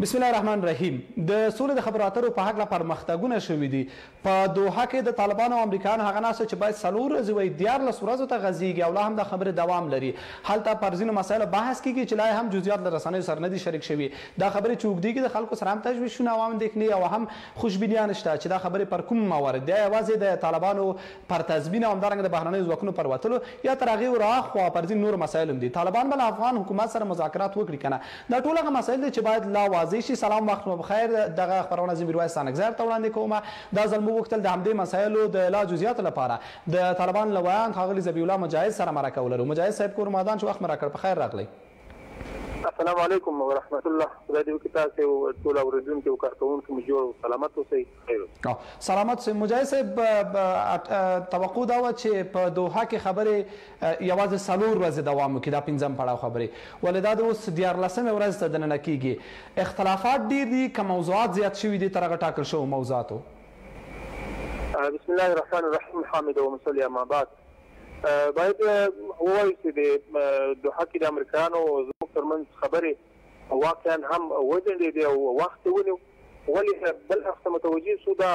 بسم الله الرحمن الرحیم. د سولې د خبرو اترو په هکله پرمختګونه شوي دي. په دوحه کې د طالبانو او امریکایانو هغه ناسته چې باید 4 ورځې وي 14 ورځو ته غځېږي او لا هم د خبرې دوام لري. هلته پر ځینو مسایلو بحث کیږي چې لا هم جزئیات له رسنیو سره نه دي شریک شوي. دا خبرې چې اوږدېږي د خلکو سره هم تشویشونه او هم اندېښنې او هم خوشبینیان شته چې دا خبرې پر کوم موارد دی، یوازې د طالبانو پر تضمین او همدارنګه د بهرنیو ځواکونو پر وتلو یا تر هغې وراخوا پر ځینو نورو مسایلو هم دي. طالبان به له افغان حکومت سره مذاکرات وکړي که نه؟ دا ټول هغه مسایل دي چې باید لا واضح شي. سلام، وخت مو بخیر. دغه خبرونه زه میرویس ستانکزی ته وړاندې کوم. دا ځل مو غوښتل د همدې مسایلو د لا جزئیاتو لپاره د طالبان له ویاند ښاغلي ذبیح الله مجاهد سره مرکه ولرو. مجاهد صاحب کور مادان چې وخت مو راکړ، په خیر راغلی. السلام علیکم ورحمت الله. خدای دې وکړي تاسې ټول اورېدونکي او کارکوونکي مو جوړ او سلامت اوسئ. خیر سلامت اوسئ. مجاهد صاحب، توقع دا وه چې په دوحه کې خبرې یوازې 4 ورځې دوام وکړي، دا 5م پړاو خبرې، ولې دا د اوس 14مې ورځې ته دننه کېږي. اختلافات ډېر دي که موضوعات زیات شوي دي تر هغه ټاکل شوو موضوعاتو؟ بسم الله الرحمن الرحیم. حامد ومصلي اما بعد. باید ووایو چې د دوحه کې د امریکایانو زموږ ترمنځ خبرې واقعا هم وځنډېدې او وخت یې ونیو. ولې بل اړخ ته متوجه شو دا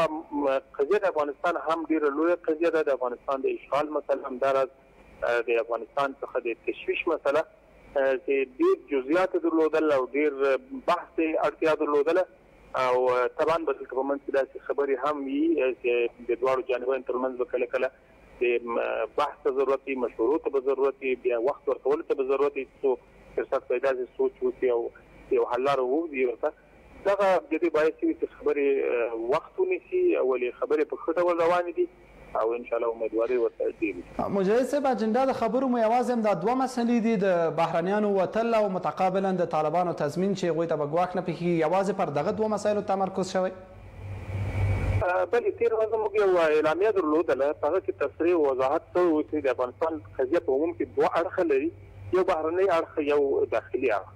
قضیه د افغانستان هم ډېره لویه قضیه ده. د افغانستان د اشغال مسله همداراز د افغانستان څخه د تشویش مسله چې ډېر جزئیات یې درلودل او ډېر بحث یې اړتیا درلودله او طبعا به دلته په منځ کې داسې خبرې هم وي چې د دواړو جانبونو ترمنځ به کله کله د بحث ته ضرورت وي، مشورو ته به ضرورت وي، بیا وخت ورکولو ته به ضرورت وي څو فرصت پیدا شي سوچ وکړي او یو حل لاره ووځي ورته. دغه د دې باعث وي چې خبرې وخت ونیسي، ولې خبرې په ښه ډول روانې دي او انشاءالله امیدواري ورته ډېر. مجاهد صاحب، اجنډا د خبرو مو یوازې هم دا 2 مسلې دي، د بهرنیانو وتل او متقابلا د طالبانو تضمین چې هغوی ته به ګواښ نه پېښېږي، یوازې پر دغه 2 مسایلو تمرکز شوی؟ بلې تېره ورځ موږ یو اعلامیه درلودله، په هغه کې تصریح او وضاحت شوی و چې د افغانستان قضیه په عموم کې 2 اړخه لري، یو بهرنی اړخ یو داخلي اړخ.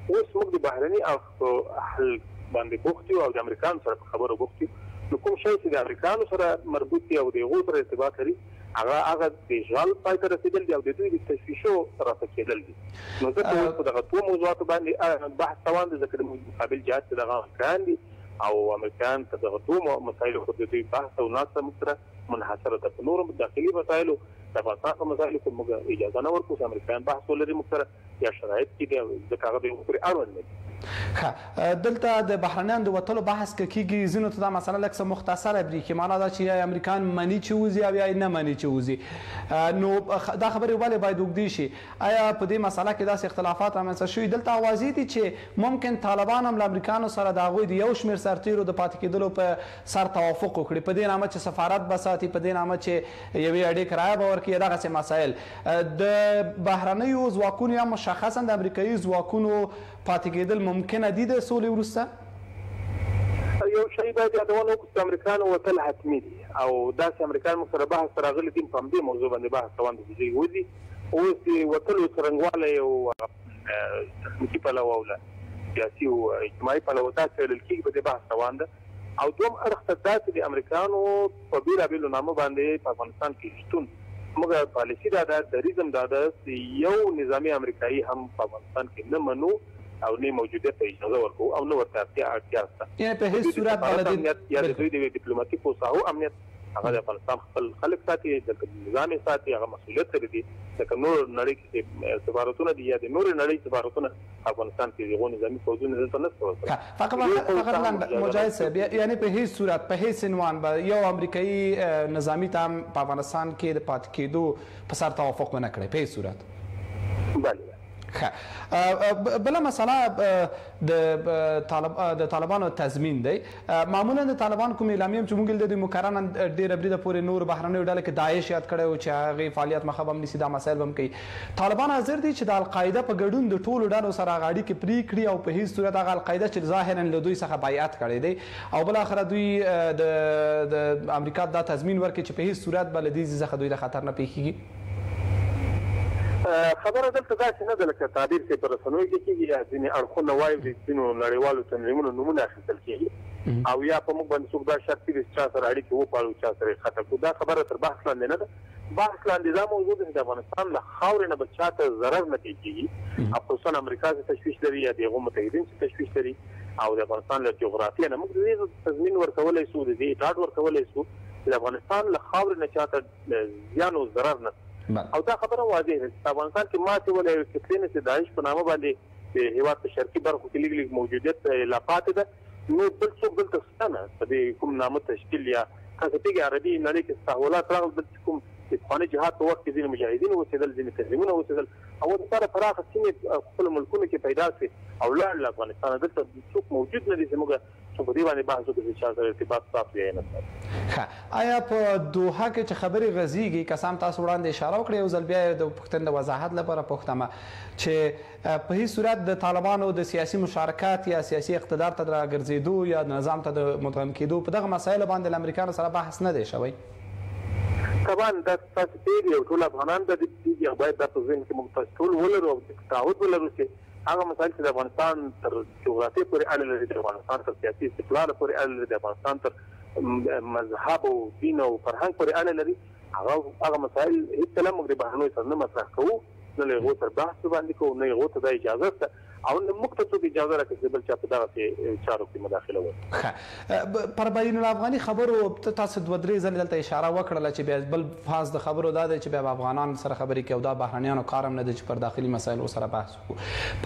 اوس موږ د بهرني اړخ په حل باندې بوخت یو او د امریکایانو سره په خبرو بوخت یو. نو کوم شی چې د امریکایانو سره مربوط دی او د هغوی سره ارتباط لري هغه د اشغال پای ته رسېدل دي او د دوی د تشویشو رافه کېدل دي. نو ځکه اوس په دغه 2 موضوعاتو باندې بحث روان دی، ځکه د مقابل جهت چې دغه امریکایان دي او امریکایان ته دغه 2 مسایلو خو د دوی بحث او ناسته موږ سره منحصره ده. په نورو داخلي مسایلو د افغانستان په مسایلو کې موږ اجازه نه ورکوو چې امریکایان بحث ولري موږ سره، یا شرایط کې دي ځکه هغه د هغوی پورې اړوند نه دي. ښه، دلته د بهرنیانو د وتلو بحث که کېږي، ځینو ته دا مسله لږ څه مختصره برېښي، معنا دا چې یا امریکایان مني چې وځي او یا نه مني چې وځي. نو دا خبرې ولې باید اوږدې شي؟ آیا په دې مسله کې داسې اختلافات رامنځته شوي؟ دلته واضح دي چې ممکن طالبان هم له امریکایانو سره د هغوی د یو شمېر سرتېرو د پاتې کېدلو په سر توافق وکړي، په دې نامه چې سفارت به ساتي، په دې نامه چې یوې اډې کرایه به ورکړي، دغسې مسایل. د بهرنیو ځواکونو یا مشخصا د امریکایي ځواکونو پاتې کېدل ممکنه دي د سولې وروسته؟ یو شی باید یادونه وکړو چې امریکایانو وتل حتمي دي او داسې امریکایان موږ سره بحث راغلي دي، په همدې موضوع باندې بحث روان دی چې دوی وځي. اوس د وتلو څرنګوالی او تخنیکي پلوه او سیاسي او اجتماعي پلوه داسې ویلل کېږي، په دې بحث روان ده. او دوم اړخ ته دا چې د امریکایانو په بېلابېلو نامو باندې په افغانستان کې شتون، موږ پالیسي دا ده، دریځم دا ده چې یو نظامي امریکایي هم په افغانستان کې نه منو او نه موجودیت ته اجازه ورکوو او نه ورته اړتیا شته. یعنې په هېڅ صورت یا د دوی د ډیپلوماتیکو ساحو امنیت هغه د افغانستان خپل خلک ساتي، د نظام یې ساتي، هغه مسؤلیت لري دي. لکه نور نړۍ کې سفارتونه دي یا د نورې نړۍ سفارتونه افغانستان کې د هغو نظامي فوجونه دلته نشته ورسره. فقط مجاهد صاحب، یعنې په هېڅ صورت په هېڅ عنوان به یو امریکایي نظامي ته هم په افغانستان کې د پاتې کېدو په سر توافق ونه کړی په هېڅ صورت؟ بله. بله مسله د طالبانو تضمین دی. معمولا د طالبان کوم اعلامیه چې موږ د دوی مقررا ډېره بریده پورې نور بهرنیو ډله کې داعش یاد کړی و چې هغې فعالیت مخه به هم نیسي، دا مسایل به هم کوي. طالبان حاضر دي چې د القاعده په ګډون د ټولو ډلو سره هغه اړیکې پرې کړي او په هېڅ صورت هغه القاعده چې ظاهرا له دوی څخه بیعت کړی دی او بالاخره دوی د امریکا دا تضمین ورکړي چې په هېڅ صورت به له دې ځای څخه دوی له خطر نه پېښېږي. خبره دلته داسې نه ده لکه تعبیر چې په رسنیو کې کېږي یا ځینې اړخونه وایي د ځینو نړیوالو تنظیمونو نومونه اخیستل کېږي او یا په موږ باندې څوک دا شرط کړي چې چا سره اړیکې وپالو، چا سره یې قطع کړو. دا خبره تر بحث لاندې نه ده. بحث لاندې دا موضوع ده چې د افغانستان له خاورې نه به چاته ضرر نه پېښېږي، خصوصا امریکا چې تشویش لري یا د هغو متحدین چې تشویش لري او د افغانستان له جغرافیې نه موږ د دې تضمین ورکولی شو د دې ډاډ ورکولی شو چې د افغانستان له خاورې نه چاته زیان او ضرر نه او دا خبره واضح ده چې افغانستان کې ماتې ولې فکري نه چې داعش په نامه باندې د هېواد په شرقي برخو کې لږ لږ موجودیت لا پاتې ده نو بل څوک دلته شته نه په دې کوم نامه تشکیل یا تاسو پیږي عربي نړۍ کې تحولات راغلل بل کوم د افغاني جهاد په وخت کې ځینې مجاهدین اوسېدل ځینې تنظیمونه اوسېدل او ورسره پراخه سیمې خپلو ملکونو کې پیدا کړې او لاړل له افغانستانه دلته څوک موجود نه دي چې موږ څو په دې باندې بحث وکړو چې چا سره ارتباط ساتو یا نه ساتو. آیا په دوحه کې چې خبرې غځېږي قسم تاسو وړاندې اشاره وکړې یو ځل بیا د پوښتنې د وضاحت لپاره پوښتمه چې په هیڅ صورت د طالبانو د سیاسي مشارکت یا سیاسي اقتدار ته د راګرځېدو یا نظام ته د مدغم کېدو په دغه مسایلو باندې له امریکانو سره بحث نه دی شوی؟ طبعا دا تاسو پیږي او ټول افغانان د دې باید د ذهن کې موږ ټول ولرو او تعهد ولرو چې هغه مسایل چې د افغانستان تر جغرافیې پورې اړه لري د افغانستان تر سیاسي استقلال پورې اړه لري د افغانستان تر مذهب او دین او فرهنګ پورې اړه لري هغه مسایل هیڅ کله موږ د بهرنیو سره نه مطرح کوو نه له هغو سره بحث باندې کوو نه هغو ته د اجازه شته او نه موږ ته څوک اجازه راکړي چې بل چا په دغسې چارو کې مداخله وکړي. پر بین الافغاني خبرو تاسو دوه درې ځلې دلته اشاره وکړله چې بیا بل فاز د خبرو دا دی چې بیا افغانان سره خبرې کوي او دا بهرنیانو کار هم نه دی چې پر داخلي مسایلو سره بحث وکړو.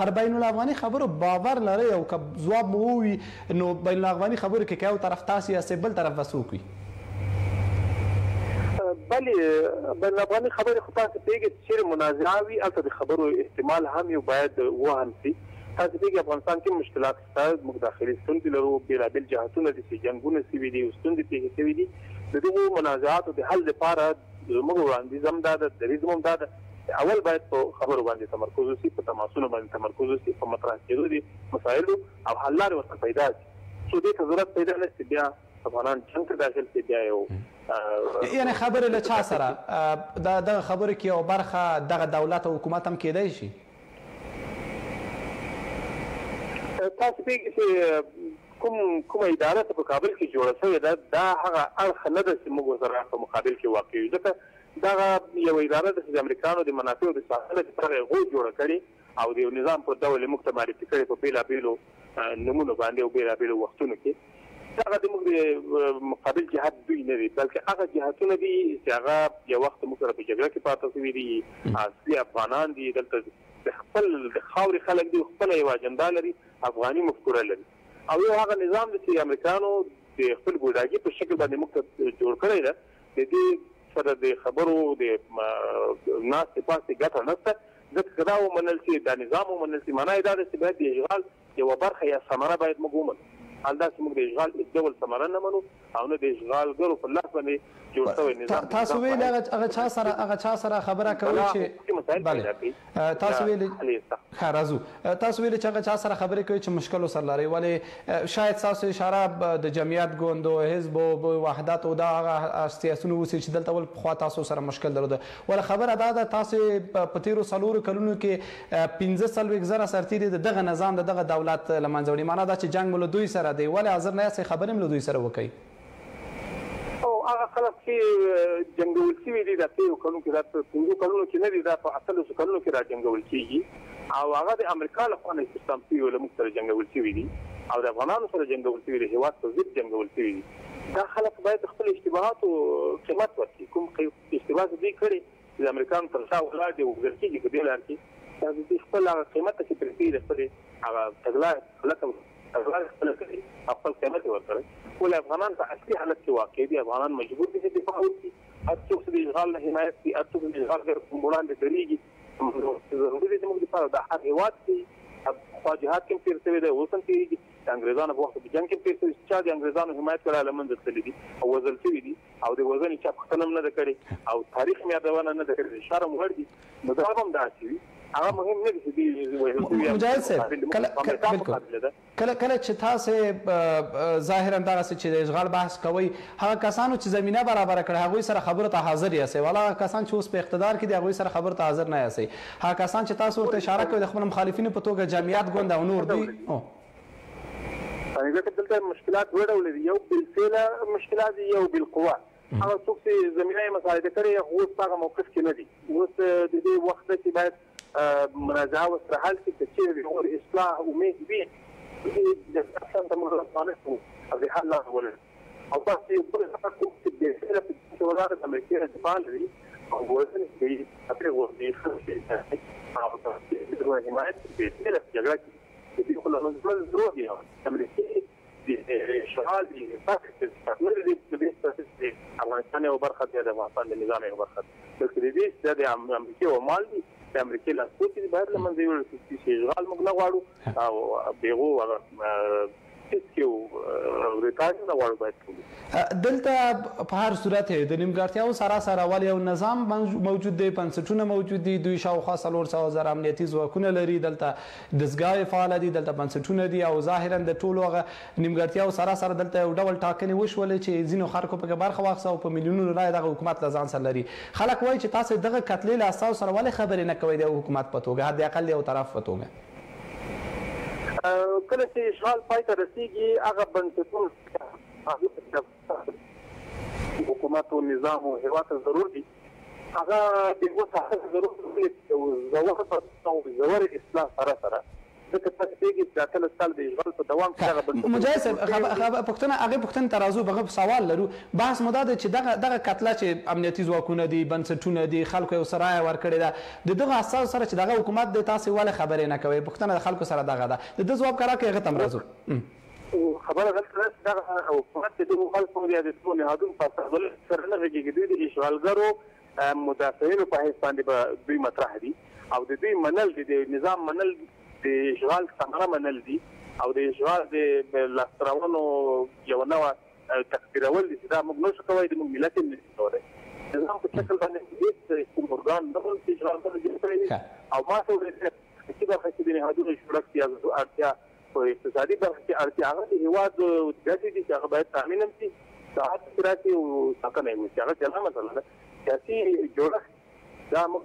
پر بین الافغاني خبرو باور لرئ او که ځواب مو ووي نو بین الافغاني خبرو کې که یو طرف تاسو یاستئ بل طرف به څوک وي؟ بلې بین الافغاني خبرې خو تاسو پوهېږئ چې چېرې منازعه وي هلته د خبرو احتمال هم یو باید وهم شي. تاسو پوهېږئ افغانستان کې مشکلات شته موږ داخلي ستونزې لرو بېلابېل جهتونه دي چې جنګونه شوي دي او ستونزې پېښې شوي دي د دغو منازعاتو د حل لپاره زموږ وړاندیز هم دا ده دریځ هم دا ده اول باید په خبرو باندې تمرکز وشي په تماسونو باندې تمرکز وشي په مطرح کېدو د مسایلو او حل لارې ورته پیدا شي څو دې ته ضرورت پیدا نه شي بیا افغانان جنګ ته داخل شي بیا یو یعنې خبرې له چا سره دغه خبرو کې یو برخه دغه دولت او حکومت هم کېدی شي؟ تاسو پوهېږئ چې کومه اداره ته په کابل کې جوړه شوې ده دا هغه اړخ نه ده چې موږ ورسره په مقابل کې واقع یو ځکه دغه یوه اداره ده چې د امریکانو د منافعو د ساتنې لپاره یې هغوی جوړه کړې او د یو نظام په ډول یې موږ ته معرفي کړې په بېلابېلو نومونو باندې او بېلابېلو وختونو کې هغه د موږ د مقابل جهت دوی نه دي بلکې هغه جهتونه دي چې هغه یو وخت موږ سره په جګړه کې پاته شوي دي اصلي افغانان دي دلته د خپل د خاورې خلک دي خپله یوه اجنډا لري افغاني مفکوره لري او یو هغه نظام دی چې امریکانو د خپل ګوډاګي په شکل باندې موږ ته جوړ کړی ده د دې سره د خبرو د ناستې پاستې ګټه نشته ځکه که دا ومنل شي دا نظام ومنل شي معنا یې دا ده چې باید د اشغال یوه برخه یا ثمره باید موږ ومنو همداسې موږ د اشغال هېڅ ډول ثمره نه منو او نه د اشغالګرو په لاس باندې جوړ شوی نظام تاسو ویل هغه چا سره خبره کوئ چې تاسو ویل ښه راځو تاسو ویل چې هغه چا سره خبرې کوئ چې مشکل ورسره لرئ ولې شاید ستاسو اشاره د جمعیت ګوند او حزب او وحدت او دا هغه سیاسونه اوسي چې دلته ول پخوا تاسو سره مشکل درلوده ولې خبره دا ده تاسو په تېرو څلورو کلونو کې 15 سرتیري دغه نظام دغه دولت له منځه وړي معنا دا چې جنګ مو له دوی سره دی ولې حاضر نه یاستئ خبرې هم له دوی سره وکئ او هغه خلک چې جنګول شوي دي دا تېرو کلونو کې دا په 15 کلونو کې نه دي دا په 18 کلونو کې را جنګول کېږي او هغه د امریکا له خوا نه استخدام شوي له موږ سره جنګول شوي دي او د افغانانو سره جنګول شوي دي هېواد په ضد جنګول شوي دي دا خلک باید خپل اشتباهاتو قیمت ورکړي کوم اشتباه چې دوی کړي چې د امریکانو تر شا ولاړ دي وګزل کېږي په دې لار کې دا دوی خپل هغه قیمت ته چې پرې د خپلې هغه تګلارې خپله کړي او خپل قیمت یې ورکړی ولې افغانان په اصلي حالت کې واقع دي افغانان مجبور دي چې دفاع وکړي هر څوک چې د اشغال نه حمایت کوي هر څوک چې د اشغال وړاندې درېږي ضروري دی چې موږ دفاع د هر هېواد کې خوا جهاد کې هم تېر شوی دی اوس هم تېرېږي د انګریزانو په وخت کې جنګ کې هم تېر شوي چا د انګریزانو حمایت کړی له منځه تللي دي او وژل شوي دي او د وژنې چا پوښتنه هم نه ده کړې او تاریخ هم یادونه نه ده کړې د شرم وړ دي نو دا هم داسې وي هغه مهم نه دي چې مجاهد صاحب کله چې تاسو ظاهرا دغسې چې د اشغال بحث کوئ هغه کسانو چې زمینه برابره کړې هغوی سره خبرو ته حاضر یاستئ ولا هغه کسان چې اوس په اقتدار کې دي هغوی سره خبرو ته حاضر نه یاستئ هغه کسان چې تاسو ورته اشاره کوئ د خپلو مخالفینو په توګه جمعیت ګوند او نور دوی دلته مشکلات دوه ډوله دي یو بالفعله مشکلات دي یو بالقوه هغه څوک چې زمینه یې مساعده کړې اوس په هغه موقف کې نه دي اوس د دې وخت چې باید منازعه ورسره حل شي که چېرې د اصلاح امید وي د افغانستان د ملاتړ او د حل لاره او تاسو په هغه کوم چې د سره په څیر د امریکا د دفاع لري او ورته کې خپل ورته خپل او تاسو د حمایت په سره جګړه کې د خپل نظام ضروري دی امریکا د شغال دي فقط نه دي د افغانستان یو برخه دی د افغانستان د نظام یو برخه ده د دې د امریکا او مال دي د امریکا له سوتي بهر لمنځه یو چې شغال موږ نه غواړو او بیغو دلته په هر صورت د نیمګړتیاو سره ول یو نظام موجود دی بنسټونه موجود دي دوی شاوخوا 300,000 امنیتي ځواکونه لري دلته دستګاهې فعاله دي دلته بنسټونه دي او ظاهرا د ټولو هغه نیمګړتیاو سره دلته یو ډول ټاکنې وشولې چې ځینو خلکو پکې برخه واخیسته او په میلیونونو رایې دغه حکومت له ځان سره لري خلک وایي چې تاسو دغه قتلې له اساسو سره ولې خبرې نه کوئ د حکومت په توګه حد اقل یو طرف په توګه کله چې اشغال پای ته رسیږي هغه بنسټونه حکومت او نظام او هیواد ضرور دي هغه د وسه ضرور دي او زور اصلاح سره ځکه چې پیږي چې کله سال د اشغال په دوام کې هغه بنسټونه مجاهد صاحب پښتنه ترازو بغه سوال لرو بحث مو دا چې دغه قتل چې امنیتي ځواکونه دي بنسټونه دي خلکو یو سرای ورکړي ده دغه اساس سره چې دغه حکومت د تاسو ول خبرې نه کوي پښتنه د خلکو سره دغه ده د جواب کرا کې هغه تم راځو خبره غلطه ده دغه حکومت د خلکو د ټول نهادونو په تاسو سره نه کېږي د اشغالګرو مدافعینو په هیڅ باندې دوی مطرح دي او د دوی منل دي د نظام منل د اشغال څنګه منل دي او د اشغال د لاستراونو یو نوع تکفیرول دي دا موږ نشو کولی د ملت نه کوي نظام په شکل باندې هیڅ کوم ارګان نه ولې اشغال ته جوړ او ما ته چې برخه کې د نهادونو شورا یا اړتیا په اقتصادي برخه کې اړتیا هغه د هیواد د دې چې هغه باید تامین شي ساعت راځي او څنګه نه چې هغه ځلا مثلا سیاسي جوړښت دا موږ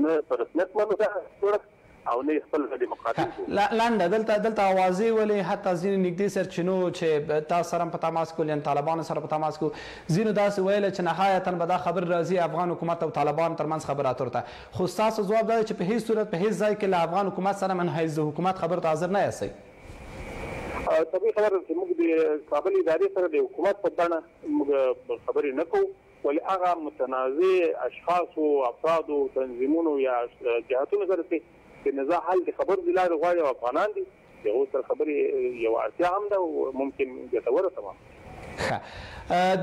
نه پر رسمیت باندې جوړښت او نه خپل دیموکراتیک لاندې دلته اوازې ولې حتی ځینې نږدې سرچینو چې تاسو سره په تماس کې ولین طالبان سره په تماس کې ځینو داسې ویل چې نهایتا به دا خبر راځي افغان حکومت او طالبان ترمنځ خبرات ورته خو تاسو ځواب دی چې په هیڅ صورت په هیڅ ځای کې له افغان حکومت سره منحیز حکومت خبر ته حاضر نه یاستئ طبیعي خبره چې موږ د کابل ادارې سره د حکومت په بڼه موږ خبرې نه کوو ولې هغه متنازع اشخاص او افراد او تنظیمونو یا جهاتونو سره د نزاع حل د خبر د لارې غواړي او افغانان دي دغه سره خبرې یو اړتیا هم ده او ممکن ګټوره تمام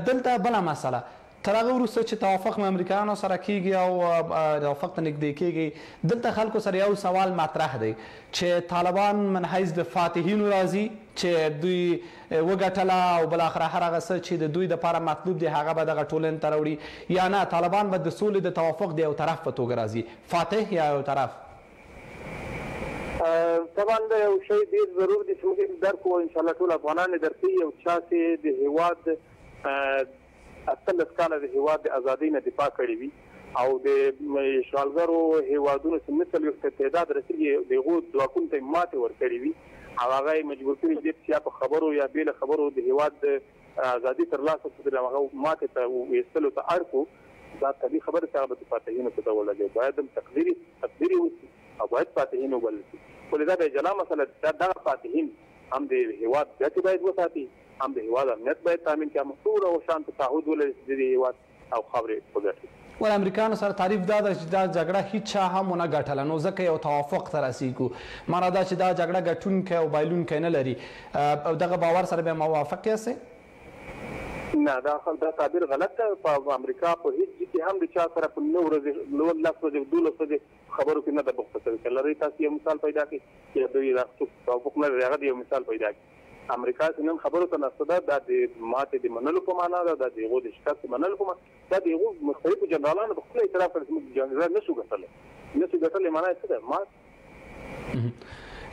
دلته بله مسله تر هغه وروسته چې توافق له امریکایانو سره کیږي او توافق ته نږدې کیږي دلته خلکو سره یو سوال مطرح دی چې طالبان منحیز د فاتحینو راځي چې دوی وګټله او بالاخره هر هغه څه چې د دوی دپاره مطلوب دی هغه به دغه ټولنې ته راوړي یا نه طالبان به د سولې د توافق د یو طرف په توګه راځي فاتح یا یو طرف طبعا دا یو شی ډیر ضرور دي چې موږ درکو ان شاء الله ټول افغانان درکې یو چا چې د هیواد اتلس کاله د هیواد د ازادۍ نه دفاع کړې وي او د اشغالګرو هیوادونو چې مثل یو تعداد رسېږي دغو ځواکونو ته ماتې ورکړې وي او هغه یې مجبور کړي دي چې یا په خبرو یا بې له خبرو د هیواد د ازادۍ ترلاسه کړي هغه ماتې ته ویستلو ته اړ کړو دا طبیعي خبره چې هغه د فاتحینو په ډول لګي باید هم تقدیري وشي او باید فاتحین وبلل شي ولې دا د جلا مسله دغه فاتحین هم د هیواد ګټې باید وساتي هم د هیواد امنیت باید تامین کړي مسؤل او شان تعهد ولري د هیواد او خبرې وګټي ول امریکایانو سره تعریف دا چې دا جګړه هیڅ چا هم ونه ګټله نو ځکه یو توافق ته رسیږو معنا دا چې دا جګړه ګټونکی او بایلونکی نه لري او دغه باور سره به موافق یاستئ نه دا تعبیر غلط ده په امریکا په هیڅ کې هم د چا سره په 9 ورځې 12 ورځې خبرو کې نه د بوخته کوي لري تاسو یو مثال پیدا کړئ چې دوی راځو توافق نه لري یو مثال پیدا کړئ امریکا څنګه خبرو ته نستده د ماته د منلو په معنا ده د یو د شکست منلو په معنا دا د یو مختلفو جنرالانو په خپل اعتراف کړي چې جنرال نشو ګټل معنی څه ده ما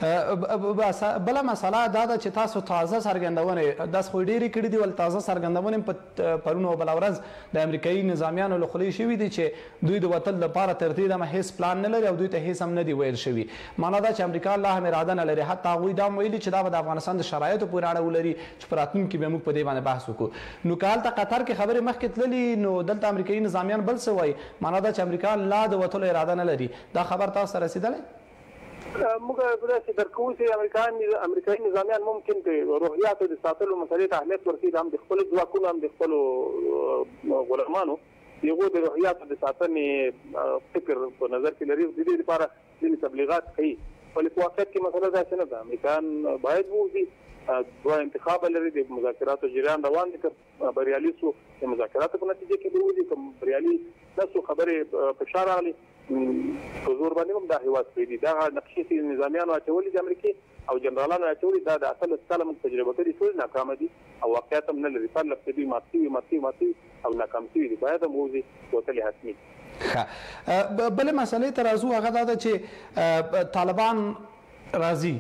بله مسله دا ده چې تاسو تازه څرګندونې داس خو ډېرې کړي دي ول تازه څرګندونې په پرون او بله ورځ د امریکایي نظامیانو له خولې شوي دي چې دوی د وتل لپاره تر دې دمه هیڅ پلان نه لري او دوی ته هیڅ هم نه دي ویل شوي معنا دا چې امریکا لا هم اراده نه لري حتی هغوی دا هم ویلي چې دا به د افغانستان د شرایطو پورې اړه ولري چې په راتلونکي به موږ په دې باندې بحث وکړو نو که هلته قطر کې خبرې مخکې تللي نو دلته امریکایي نظامیان بل څه وایي معنا دا چې امریکا لا د وتلو اراده نه لري دا خبر تاسو ته رسېدلی موږ داسې درک کوو چې امریکایي نظامیان ممکن د روحیاتو د ساتلو مسلې ته اهمیت ورکوي، هم د خپلو ځواکونو هم د خپلو غلامانو د هغو د روحیاتو د ساتنې فکر په نظر کې لري. د دې لپاره ځینې تبلیغات کوي، ولې په واقعیت کې مسله داسې نه ده. امریکایان باید ووځي، دوه انتخاب لري، د مذاکراتو جریان روان دي، که بریالي سو د مذاکراتو په نتیجه کې به وځي، که بریالي نه سو خبرې فشار راغلي په زور باندې هم دا هېواد پرېږدي. دغه نقشې چې نظامیانو اچولي د امریکې او جنرالانو اچولي دا د اتلس کاله موږ تجربه کړي ټول ناکامه دي او واقعیت هم نه لري. پرله پسې دوی مات شوي او ناکام شوي دي. باید هم ووځي، وتلې حتمي. بلې مسلې ته راځو، هغه دا ده چې طالبان راځي،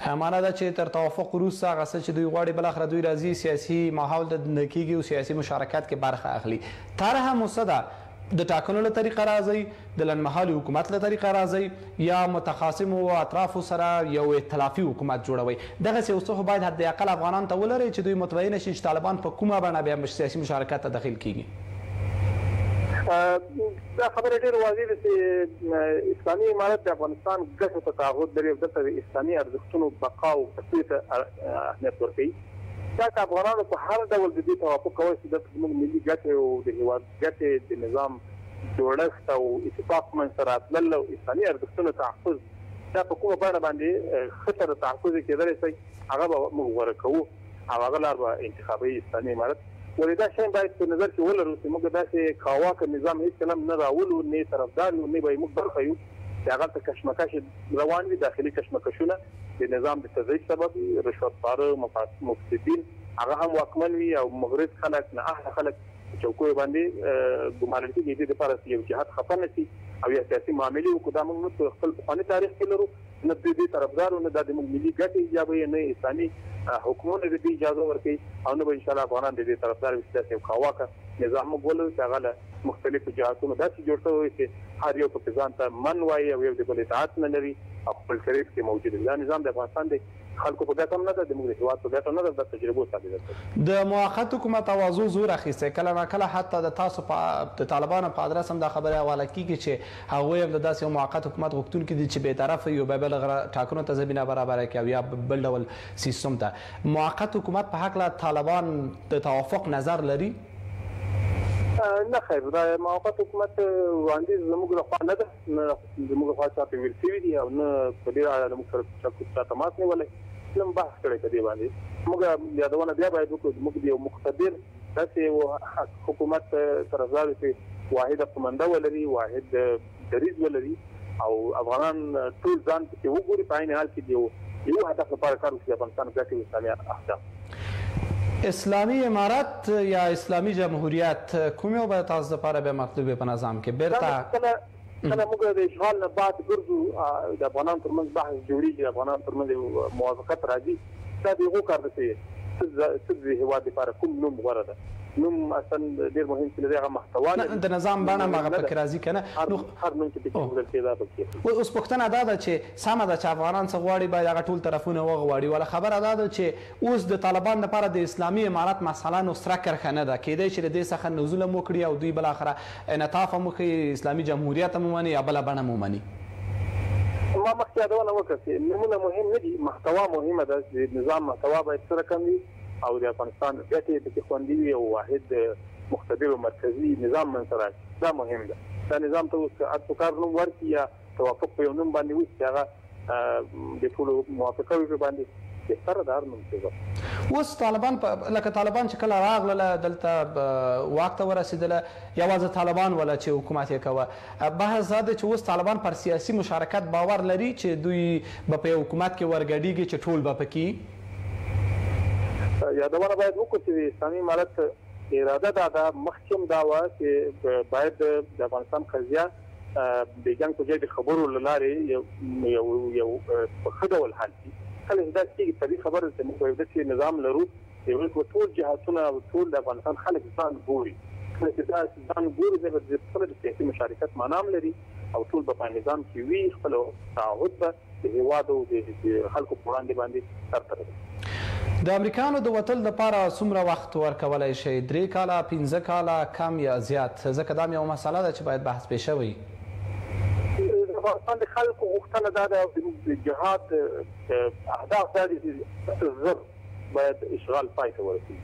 همانه ده چې تر توافق وروسته هغه څه چې دوی غواړي بالاخره دوی راځي، سیاسي ماحول د نه کېږي او سیاسي مشارکت کې برخه اخلي. طرحه مو ده د ټاکنو له طریقه راځي، د لنډمهالي حکومت له طریقه راځي، یا متخاصمو اطرافو سره یو ائتلافي حکومت جوړوي. دغسې یو څه خو باید حداقل افغانان ته ولري چې دوی مطمئنه شي چې طالبان په کومه بڼه بیا سیاسي مشارکت ته داخل کیږي. دا خبره ډېره واضح ده چې اسلامي امارت د افغانستان ګټو ته تعهد لري او دلته د اسلامي ارزښتونو بقا او تقویې ته اهمیت ورکوي. دا که افغانانو په هر ډول د دې توافق کولی چې دلته زموږ ملي ګټې او د هېواد ګټې د نظام جوړښت او اتفاق منځته راتلل او اسلامي ارزښتونو تحفظ، دا په کومه بڼه باندې ښه سره تحفظ کېدلی شي، هغه به موږ غوره کوو او هغه لار به انتخابوي اسلامي امارت. ولې دا شی باید په نظر کې ولرو چې موږ داسې کاواکه نظام هېڅکله نه راولو، نه یې طرفدار یو، نه به یې موږ برخه یو چې هغه ته کشمکش روان وي، داخلي کشمکشونه د نظام د تضعیف سبب وي، رشوتخواره مفسدین هغه هم واکمن وي او مغرض خلک، نااهله خلک چوکیو باندې ګمارل کېږي. د دې لپاره یو جهاد خفه نه شي او یا سیاسي معاملې وکړو. دا موږ نه خپل پخواني تاریخ کې لرو، نه د دې طرفدار او نه دا د موږ ملي ګټې ایجابوي، نه اسلامي حکومتونه د دې اجازه ورکوي او نه به انشاءالله افغانان د دې طرفدار وي چې داسې یو کاواکه نظام موږ ولرو چې هغه له مختلفو جهاتونو داسې جوړ شوی وي چې هر یو پکې ځان ته من وایي او یو د بل اطاعت نه لري او خپل شریف کې موجود وي. دا نظام د افغانستان د خلکو په ګټه هم نه ده، د موږ د هېواد په ګټه نه ده، د تجربو ثابته ده. د موقت حکومت اوازو زور اخیستی، کله ناکله حتی د تاسو د طالبانو په ادرس هم دا خبره حواله کېږي چې هغوی هم د داسې یو موقت حکومت غوښتونکي دي چې بېطرفه وي او بیا بل ټاکنو ته زمینه برابره کړي او یا بل ډول سیستم ته. موقت حکومت په هکله طالبان د توافق نظر لري؟ نه خیر، دا موقت حکومت وړاندیز زموږ لخوا نه ده، نه زموږ لخوا چاته ویل شوي دي او نه په دې اړه زموږ سره چا تماس نیولی، نه هم بحث کړی په دې باندې. موږ یادونه بیا باید وکړو، موږ د یو مقتدر داسې یو حکومت طرفدار چې واحد قمنده ولري، واحد دریځ ولري او افغانان ټول ځان پکې وګوري، په عین حال کې د یو هدف لپاره کار وکړي، د افغانستان ګټې او اسلامي اهداف. اسلامي امارت یا اسلامي جمهوریت کوم یو به تاسو لپاره بیا مطلوب په نظام کې بیرته کله موږ د اشغال نه بعد ګرځو، د افغانانو ترمنځ بحث جوړېږي، د افغانانو ترمنځ موافقت راځي، دا د هغو کار ده چې څه د هېواد لپاره کوم نوم غوره ده. نوم اصلا ډېر مهم چې د هغه محتوا نه د نظام بڼه هغه پکې راځي که نه، هر نوم چې پکې وګورل کېده پکې. اوس پوښتنه دا ده چې سمه ده چې افغانان څه غواړي باید هغه ټول طرفونه وغواړي، ولا خبره دا ده چې اوس د طالبان لپاره د اسلامي امارت مسله نو سره کرښه نه ده، کېدی چې د دې څخه نزول هم وکړي او دوی بالاخره انعطاف هم وښیي، اسلامي جمهوریت هم ومني یا بله بڼه هم ومني. ما مخکې یادونه وکړه چې نومونه مهم نه دي، محتوا مهمه ده. د نظام محتوا باید څه رقم وي او د افغانستان ګټې پکې خوندي وي او واحد مقتدر او مرکزي نظام منځته راشي، دا مهم ده. دا نظام ته اوس هر څوک نوم ورکړي یا توافق په یو نوم باندې وشي چې هغه د ټولو موافقه وي باندې بهتره ده. هر نوم چې اوس طالبان لکه طالبان چې کله راغله دلته واک ته ورسېدله، یوازې طالبان ولا چې حکومت یې کوه، بحث دا دی چې اوس طالبان پر سیاسي مشارکت باور لري چې دوی به په یو حکومت کې ورګډېږي چې ټول به پکې. یادونه باید وکړو چې اسلامي امارت اراده دا مخکې هم دا وه چې باید د افغانستان قضیه د جنګ په ځای د خبرو له لارې یو په ښه ډول حل شي. کله چې داسې کېږي طبیعي خبره ده چې موږ یو داسې نظام لرو چې ټول جهاتونه او ټول د افغانستان خلک ځان ګوري. کله چې دا ځان ګوري بیا به خپله د سیاسي مشارکت معنا هم لري او ټول به په نظام کې وي، خپل تعهد به د هېواد او د خلکو په وړاندې باندې سرته رسوي. د امریکایانو د وتل دپاره څومره وخت ورکولی شئ؟ 3 کاله، 15 کاله، کم یا زیات؟ ځکه دا یوه مسله ده چې باید بحث پرې شوی. د افغانستان د خلکو غوښتنه دا ده د جهاد اهداف دا دي چې زر باید اشغال پای ته ورسېږي.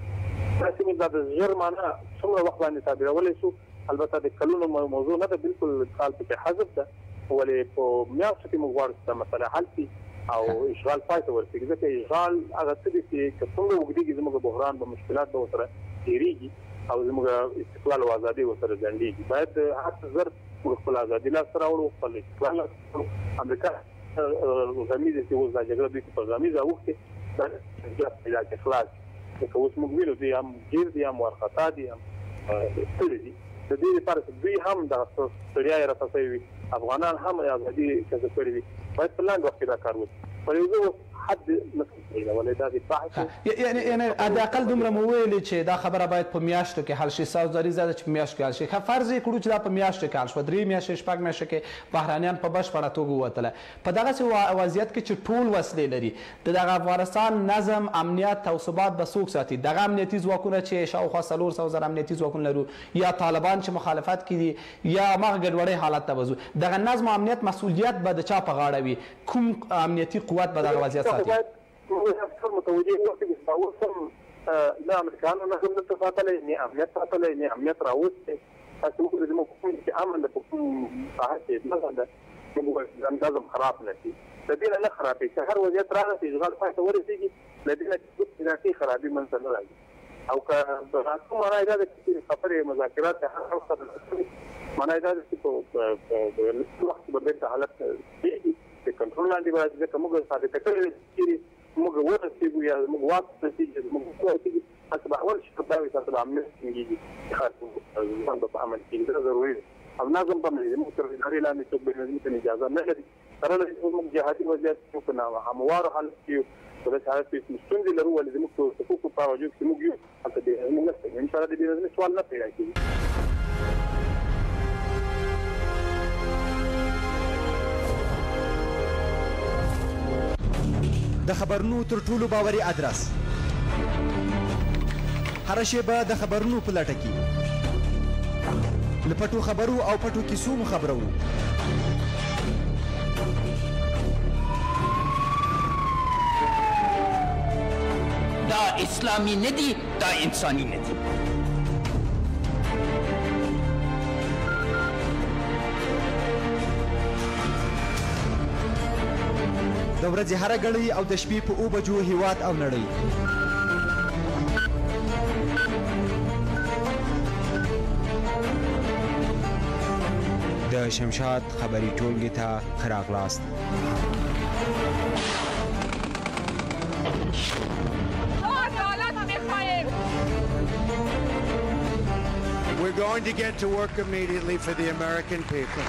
داسې موږ دا د زر معنا څومره وخت باندې تعبیرولی شو، البته د کلونو موضوع نه ده، بالکل اشغال پکې حذف ده، ولې په میاشتو کې موږ غواړو چې دا مسله حل شي او اشغال پای ته ورسېږي. ځکه اشغال هغه څه دي چې که څومره اوږدېږي زموږ بحران به مشکلات به ورسره تېرېږي او زموږ استقلال او ازادي ورسره ځنډېږي. باید هر څه زر موږ خپل ازادي لاسته راوړو، خپل استقلال لاسته راوړو. امریکا غمیزه چې اوس دا جګړه دوی په غمیزه اوښتې دا پیدا چې خلاص ځکه اوس موږ وینو دوی هم ګیر دي، هم وارخطا دي، هم ستړي دي. د دې لپاره چې دوی هم دغه ستړیا یې راپسې وي، افغانان هم ازادي کسب کړې وي، باید په لاندې وخت کې دا کار وکړي. په یو ځل حد نه کوي ولې دا د بحث یعنی حداقل دومره مو ویلي چې دا خبره باید په میاشتو کې حل شي. ساوز داري زده چې په میاشتو کې حل شي. ښه فرض یې کړو چې دا په میاشتو کې حل شوه، 3 میاشتې 6 میاشتې کې بهرانیان په بشپړه توګه ووتله. په دغسې وضعیت کې چې ټول وسلې لري، د دغه افغانستان نظم، امنیت او ثبات به څوک ساتي؟ دغه امنیتي ځواکونه چې شاوخوا 400,000 امنیتي ځواکونه لرو، یا طالبان چې مخالفت کې دي، یا هماغه ګډوډۍ حالت ته به ځو. دغه نظم او امنیت مسؤلیت به د چا په غاړه وي؟ کوم امنیتي قوت به دغه وضعیت ساتي؟ موږ متوجه یو چې اوس هم نه امریکایانو نظم دلته ساتلی، نه امنیت ساتلی، نه امنیت راوستی. تاسې وګورئ زموږ په کوم چې امن ده، په کوم ساحه کې نظم ده، موږ نظم خراب نه شي. د دې نه نه خرابېږي چې هر وضعیت راغی چې اشغال پای ته ورسېږي، له دې نه چې عراقي خرابي منځته نه راځي. او که د راتلو معنا یې دا ده چې خبرې مذاکرات هر وخت معنا یې دا ده چې په وخت به بېرته حالت کېږي د کنټرول لاندې به راځي. ځکه موږ ثابته کړې ده چې موږ ورسېږو یا زموږ واک رسېږي، زموږ ورسېږي، هلته به اول شي دا وي چې هلته به امنیت ټینګېږي، چې خلکو ژوند به په امن کېږي. دا ضروري ده. او نظم به هم لري. موږ تر ادارې لاندې څوک بېنظمي ته اجازه نه لري. سره له دې چې موږ جهادي وضعیت کې په ناهموارو حالت کې یو، په داسې حالت کې ستونزې لرو، ولې زموږ په حقوقو په باوجود چې موږ یو هلته بېنظمي نشته. انشاءالله د بېنظمي سوال نه پیدا کېږي. د خبرونو تر ټولو باوري ادرس هره شیبه د خبرونو په لټه کې له پټو خبرو او پټو کیسو مو خبرو. دا اسلامي نه دي، دا انساني نه دي. د ورځې هره ګړۍ او د شپې په 2 بجو هیواد او نړۍ. د شمشاد خبري ټولګې ته ښه راغلاست. We're going to get to work immediately for the American people.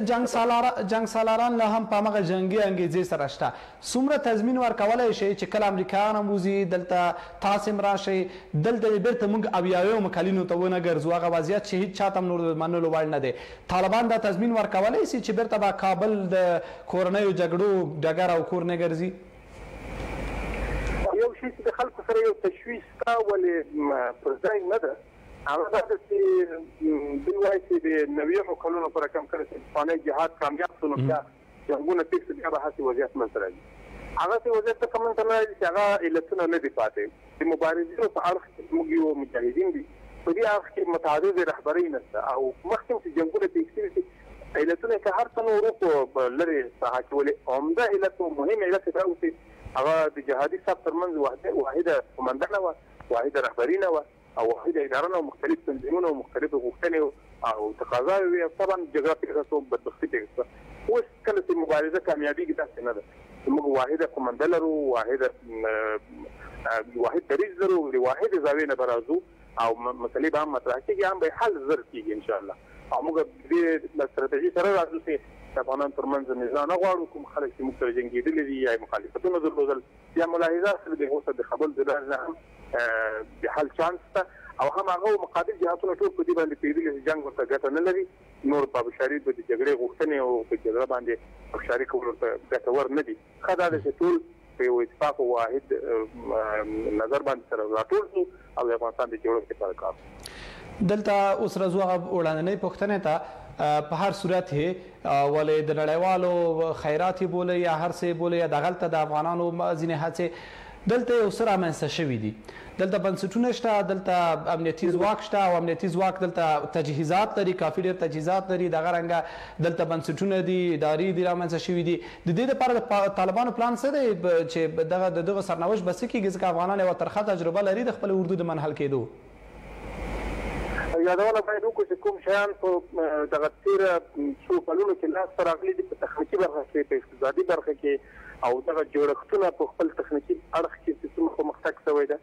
جنگ سالاران له هم په هغه جنگي انګیزې سره شته. څومره تضمین ورکولی شي چې کله امریکایان هم وځي دلته، تاسې هم راشئ دلته بیرته موږ اویاویو کلونو ته ونه ګرځو؟ هغه وضعیت چې هېڅ چاته هم نور منلو وړ نه دی. طالبان دا تضمین ورکولی شي چې بیرته به کابل د کورنیو جګړو ډګر او کور نه ګرځي؟ یو شی چې د خلکو سره یو تشویش شته، ولې پر ځای نه ده. هغه دا ده چې دوی وایي چې د 90 کلونو په رقم کله چې پخوانی جهاد کامیاب شو، نو بیا جنګونه تېر شو، بیا به هسې وضعیت منځته راځي. هغسې وضعیت څخه منځته نه راځي چې هغه علتونه نه دي پاتې. د مبارزینو په اړخ کې موږ یو مجاهدین دي، په دې اړخ کې متعدد رهبرۍ نشته، او مخکې چې جنګونه تېر شوي دي علتونه که هر څه نورو په لرې ساحه کې، ولې عمده علت او مهم علت دا و چې هغه د جهادي صف ترمنځ واحده قمندانه وه، واحده رهبري نه وه، او واحده اداره نه، مختلف تنظیمونه او مختلفې غوښتنې او تقاضاوې وې. طبعا جګړه پېښه شوه، بدبختي پېښه شوه. اوس کله چې مبارزه کامیابېږي داسې نه ده. موږ واحده قمنده لرو، واحد دریځ لرو، د واحدې زاویې نه به راځو او مسلې به هم مطرح کېږي، هم به حل زر کېږي انشاءالله. او موږ دې ستراتیژي سره راځو چې د افغانانو ترمنځ نزاع نه غواړو. کوم خلک چې موږ سره جنګېدلي دي یا مخالفتونه درلودل یا ملاحظات سره د اوسه د خبل د لارې نه هم د حل چانس شته، او هم هغه مقابل جهاتونه ټول په دې باندې پوهېدلي چې جنګ ورته ګټه نه لري، نور په ابشاري د جګړې غوښتنې او په جګړه باندې ابشاري کول ګټور نه دي. ښه دا ده چې ټول په یو اتفاق او واحد نظر باندې سره راټول شو او د افغانستان د جوړښت لپاره کار. دلته اوس راځو هغه وړاندنۍ پوښتنې ته په هر صورت ولې د نړیوالو خیرات بوله یا هر څه بوله یا دغلته د افغانانو ځینې هڅې دلته یو څه رامنځته شوي دي. دلته بنسټونه شته، دلته امنیتي ځواک شته او امنیتي ځواک دلته تجهیزات لري، کافي ډېر تجهیزات لري. دغه رنګه دلته بنسټونه دي، ادارې دي رامنځته شوي دي. د دې لپاره د طالبانو پلان څه دی چې دغه سرنوشت به څه کېږي؟ ځکه افغانان یوه ترخه تجربه لري د خپل اردو د منحل کېدو. یادونه باید وکړو چې کوم شیان په دغه تېره څو کلونو کې لاسته راغلي دي په تخنیکي برخه کې، په اقتصادي برخه کې او دغه جوړښتونه په خپل تخنیکي اړخ کې چې څومره پرمختګ شوی ده،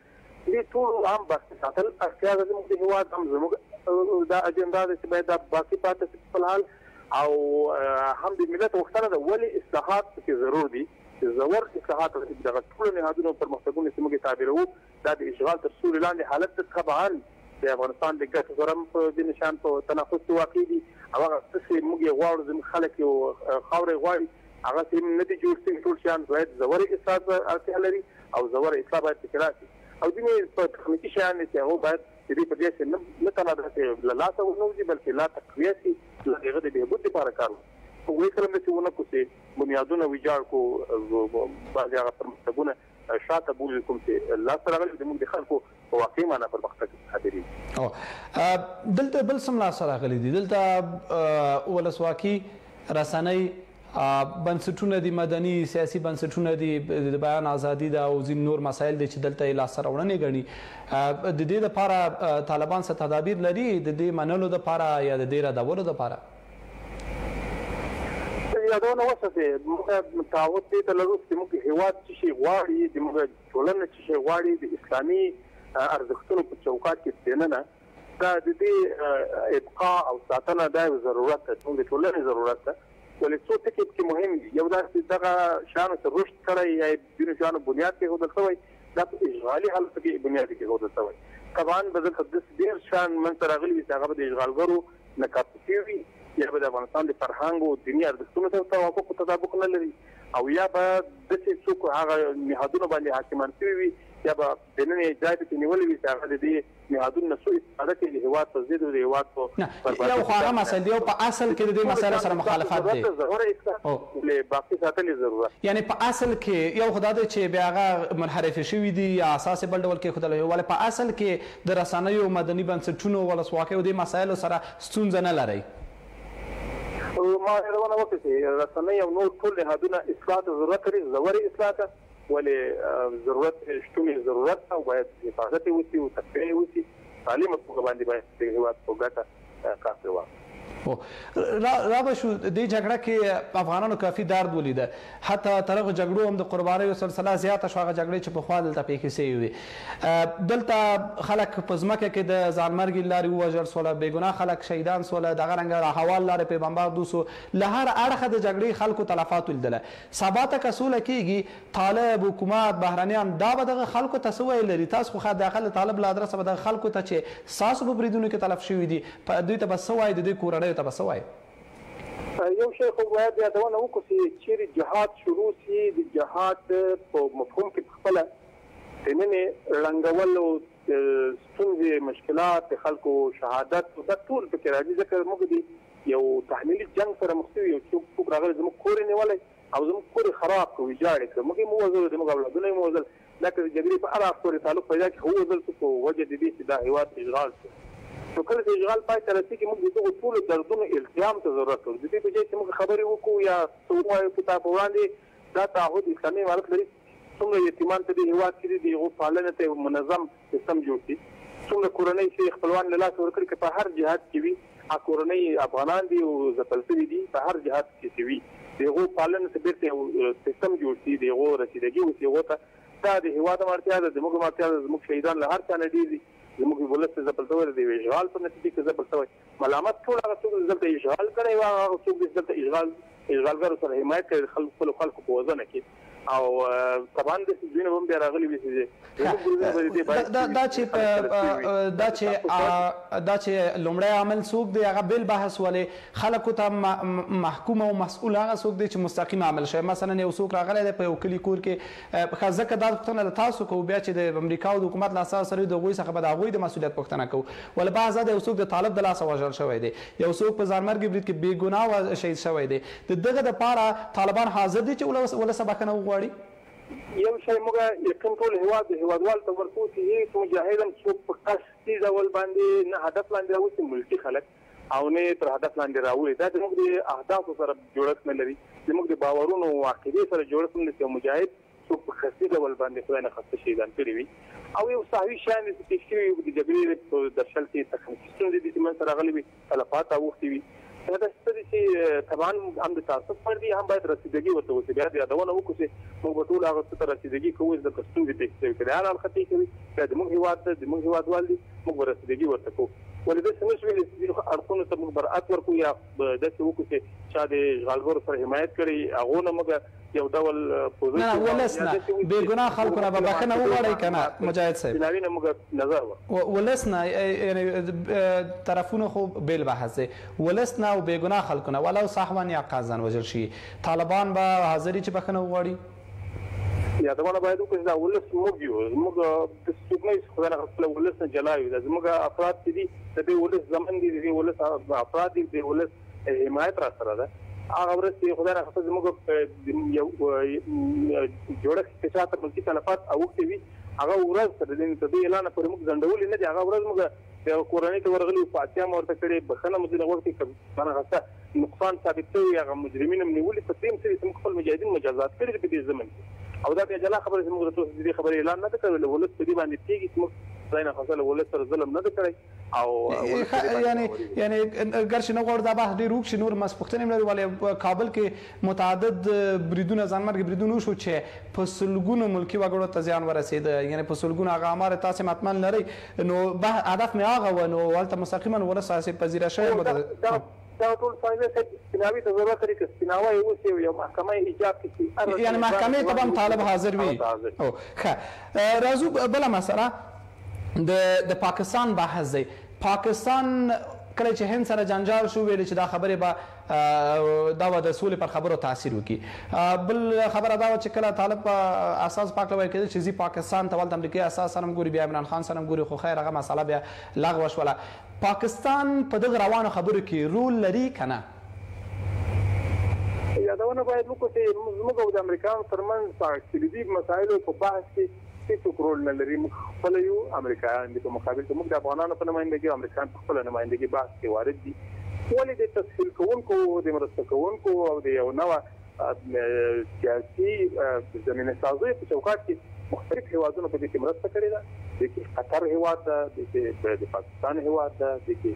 دې ټولو هم باقي ساتل اړتیا ده. زموږ د هېواد هم زموږ دا اجنډا ده چې باید دا باقي پاتې شي په الحال، او هم د ملت غوښتنه ده. ولې اصلاحات پکې ضرور دي، زور اصلاحات دغه ټولو نهادونو پرمختګونه چې موږ تعبیروو دا د اشغال تر سوري لاندې حالت ده. طبعا د افغانستان د ګټو سره هم په دې نشان په تناقض کې واقع دي. هغه څه چې موږ یې غواړو، زموږ خلک یې خاورې غواړي، هغه څه نه دي جوړ شوي. ټول شیان باید ژورې اصلاح اړتیا لري او ژوره اصلاح باید پکې راشي. او ځینې په تخنیکي شیان چې هغه باید چې دوی په دې چې نه تنها داسې له لاسه ونوځي بلکې لا تقویه شي، له هغه د بهبود لپاره کار وکړو. په وایي سره چې ونه کړو چې بنیادونه ویجاړ کړو، بعضې هغه پرمختګونه شاته بولي کوم چې لاسته راغلي زموږ د خلکو په واقعي معنا پرمختګ خبرې. دلته بل څه لاسته راغلي دي. دلته ولسواکي، رسنۍ، بنسټونه دي، مدني سیاسي بنسټونه دي، د بیان ازادي ده او ځینې نور مسایل دي چې دلته یې لاسته راوړنې ګڼي. د دې لپاره طالبان څه تدابیر لري د دې منلو لپاره یا د دې ردولو لپاره؟ یادونه وساتې موږ تعهد دې ته لرو چې موږ هېواد څه شی غواړي، زموږ ټولنه څه شی غواړي، د اسلامي ارزښتونو په چوکاټ کې دننه دا د دې ابقاء او ساتنه دا یو ضرورت ده، زموږ د ټولنې ضرورت ده. ولې څو ټکي پکې مهم دي. یو دا چې دغه شیانو ته رشد کړی یا ځینو شیانو بنیاد کېښودل شوی، دا په اشغالي حالت کې بنیاد کېښودل شوی. طبعا به دلته داسې ډېر شیان منځته راغلي وي چې هغه به د اشغالګرو ناکافي شوي وي، یا به د افغانستان د فرهنګ او دیني ارزښتونو سره توافق او تطابق نه لري، او یا به داسې څوک هغه نهادونو باندې حاکمان شوي وي یا به دننه ځای پکې نیولي وي چې هغه د دې نهادونو نه سوء استفاده کوي د هېواد په ضد او د هېواد په یو خو هغه مسایل دي او په اصل کې د دې مسایلو سره مخالفت دی. ضروري اصلاح باقي ساتلې ضرورت، یعنې په اصل کې یو خو دا دی چې بیا هغه منحرفې شوي دي یا اساس یې بل ډول کېښودلی وي، ولې په اصل کې د رسنیو، مدني بنسټونو، ولسواکۍ او دې مسایلو سره ستونزه نه لرئ؟ ما یادونه وکړه چې رسنۍ او نور ټول نهادونه اصلاح ته ضرورت لري، ژورې اصلاح ته. ولې ضرورت شتون یې ضرورت ده او باید حفاظت یې وشي او تقویه یې وشي. تعلیم په توګه باندې باید د هېواد په ګټه کار پرې واخلو. را به شو دې جګړه کې افغانانو کافي درد ولیده، حتی تر هغه جګړو هم د قربانیو سلسله زیاته شوه، هغه جګړې چې پخوا دلته پېښې سوي وي. دلته خلک په ځمکه کې د ځانمرګي لارې ووژل سوله، بېګناه خلک شهیدان سوله، دغه رنګه هوال لارې پې بمبارد وسو، له هر اړخه د جګړې خلکو تلفات ولیدله. سبا ته که سوله کېږي، طالب، حکومت، بهرنیان دا به دغه خلکو ته څه ویل لري؟ تاسو خو داخل طالب له ادرسه به دغه خلکو ته چې ستاسو په بریدونو کې تلف شوي دي دوی ته به څه وایي؟ د دوی کورنیو ته به څه وایي؟ یو شی خو باید یادونه وکړو چې چیرې جهاد شروع شي، د جهاد په مفهوم کې پخپله دننه ړنګول او ستونزې، مشکلات، د خلکو شهادت دا ټول پکې راځي. ځکه موږ د یو تحمیلي جنګ سره مخ شوي، یو څوک راغلی زموږ کور یې نیولی او زموږ کور یې خراب کړو، ویجاړ یې کړو، موږ یې ووژلو، زموږ اولادونه یې ووژل. دا که د جګړې په هر اړخ پورې تعلق پیدا کړي، خو ووژل شو په وجه د دې چې دا هېواد اشغال شو. نو کله چې اشغال پای ته رسېږي، موږ د دغو ټولو دردونو التیام ته ضرورت لرو. د دې په ځای چې موږ خبرې وکړو یا څه ووایو په تا په وړاندې، دا تعهد اسلامي عمارت لري. څومره یتیمان ته د هېواد کې دي، د هغو پالنې ته یو منظم سیستم جوړ شي. څومره کورنۍ چې خپلوان له لاسه ورکړي، که په هر جهاد کې وي، هغه کورنۍ افغانان دي او ځپل شوي دي، په هر جهاد کې چې وي، د هغو پالنې ته بېرته یو سیستم جوړ شي، د هغو رسیدګي وشي هغو ته. دا د هېواد هم اړتیا ده، زموږ هم اړتیا ده. زموږ شهیدان له هر چا نه ډېر دي، زموږ ولس ځپل شوی دی، د اشغال په نتیجه کې ځپل شوی. ملامت ټول هغه څوک چې دلته اشغال کړی و، هغه څوک چې دلته اشغالګرو سره حمایت کوي، خپلو خلکو په وژنه کې. او طبعا د دې هم بیا راغلي وي چې دا چې لومړی عامل څوک دی هغه بل بحث ولې خلکو ته محکوم او مسؤل هغه څوک دی چې مستقیم عامل شوی مثلا یو څوک راغلی دی په یو کلي کور کې ځکه دا پوښتنه د تاسو کوو بیا چې د امریکا او د حکومت له اساس سره د هغوی څخه به د هغوی د مسؤلیت پوښتنه کوو ولې بعضه د یو څوک د طالب د لاسه وژل شوی دی یو څوک په ځانمرګي برید کې بې ګناه شهید شوی دی د دغه دپاره طالبان حاضر دي چې ولسه بخښنه وغواړي یو شی موږ یقین ټول هېواد د هېوادوال ته ورکوو چې هېڅ مجاهد هم څوک په قصدي ډول باندې نه هدف لاندې راوستي ملکي خلک او نه تر هدف لاندې راوړي دا زموږ د اهدافو سره جوړښت نه لري زموږ د باورونو او عقیدې سره جوړښت نه لري مجاهد څوک په قصدي ډول باندې خدای نه خسته شهیدان کړي وي او یو صحوي شیان چې پېښ شوي د جګړې په درشل کې تخنیکي ستونزې دي چې منځته راغلي وي تلفات اوښتي وي دا څه دي چې طبعا هم د تعصب پر دي هم باید رسیدګي ورته وشي بیا د یادونه وکړو چې موږ به ټول هغه څه ته رسیدګي کوو چې د ستونزې پېښ شوي که د هر اړخه کوي بیا زموږ هېواد ته زموږ هېوادوال دي موږ به رسیدګي ورته کوو ولې داسې نه شوي چې ځینو اړخونو ته موږ برأت ورکوو یا داسې وکړو چې چا د اشغالګرو سره حمایت کړی هغو نه موږ یو ډول ولس نه بې ګناه خلکو نه به بخښنه وغواړئ که نه مجاهد صاحب سیناوي نه موږ نظر ورکړو ولس نه یعنې طرفونه خو بېل بحث دی ولس نه او بې ګناه خلکو نه ولو صحوا یا قصدا وژل شي طالبان به حاضر چې بخښنه وغواړي یادونه باید وکړو چې دا ولس موږ یو زموږ د څوک نه خدای نه خپله ولس نه جلا یو دا زموږ افراد چې دي د دې ولس زمن دي د دې ولس افراد دي د دې ولس حمایت را سره ده هغه ورځ چې خدای نه خپله زموږ یو جوړښت کې چا ته ملکي تلفات اوښتې وي هغه ورځ تر دې اعلان پورې موږ ځنډولې نه دي هغه ورځ موږ یو کورنۍ ته ورغلي فاتحه مو ورته کړې بخښنه مو ځینې وخت کې باندې نقصان ثابت شوی هغه مجرمین هم نیولي په دې سره چې خپل مجاهدین مجازات کړي په دې زمن کې او دا بیا جلا خبره چې موږ د دې خبرې اعلان نه کړی ولس په دې باندې کېږي چې موږ ځای نه خاصه ولس سره ظلم نه کړی او یعنی ګرچې نه غواړو دا بحث ډېر اوږد شي نور ماسپوښتنې هم لري ولې کابل کې متعدد بریدونه ځانمرګي بریدونه وشو چې په سلګونو ملکي وګړو ته زیان ورسېده یعنې په سلګونو هغه اعمار تاسې حتما لرئ نو هدف مې هغه و نو هلته مستقیما ولس هسې پذیره شوی دا ټول فایده سپیناوي ته ضرورت لري چې سپیناوی اوسي یو محکمه ایجاب کړي یعنې محکمې ته به هم طالب حاضر وي ښه راځو بله مسله د پاکستان بحث دی پاکستان کله چې هند سره جنجال شو ویل چې دا خبرې به دا د سولې پر خبرو تاثیر وکړي بل خبره دا وه چې کله طالب په اساس پاک لوی کېدل چې ځي پاکستان ته ولته امریکایي اساس سره هم ګوري بیا عمران خان سره هم ګوري خو خیر هغه مسله بیا لغوه شوله پاکستان په دغه روانو خبرو کې رول لري که نه یادونه باید وکړو چې زموږ او د امریکایانو ترمنځ په کلیدي مسایلو په بحث کې هیڅوک رول نه لري موږ خپله یو امریکایان دي په مقابل کې موږ د افغانانو په نمایندګي او امریکایان په خپله نمایندګي بحث کې وارد دي ولې د تسهیل کوونکو د مرسته کوونکو او د یو نوع سیاسي زمینه سازۍ په چوکاټ کې مختلف هیوادونو په دې کې مرسته کړې ده د کې قطر هیواد ده د کې د پاکستان هیواد ده د کې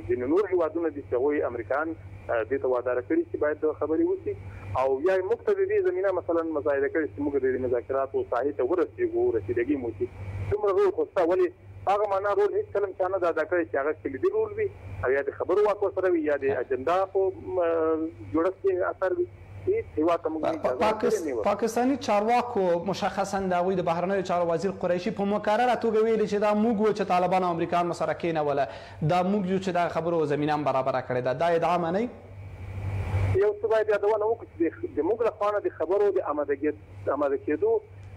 ځینې نور هیوادونه دي چې هغوی امریکایان دې ته واداره کړي چې باید خبرې وشي او یا موږ ته د دې زمینه مثلا مزایده کړي چې موږ د مذاکراتو ساحې ته ورسېږو رسیدګي مو شي دومره رول خو شته ولې هغه معنا رول هېڅکله هم چا نه ده ادا کړی چې هغه کلیدي رول وي او یا د خبرو واک ورسره وي یا د اجنډا په جوړښت کې اثر وي پاکستانی چارواکو مشخصا د هغوی د بهرنیو چارو وزیر قریشي په مکرره توګه ویلي چې دا موږ وو چې طالبان او امریکایان مو سره کېنوله دا موږ یو چې دا خبرو زمینه هم برابره کړې ده دا ادعا منئ یو څه باید یادونه وکړو چې د موږ لخوا نه د خبرو د اماده کېدو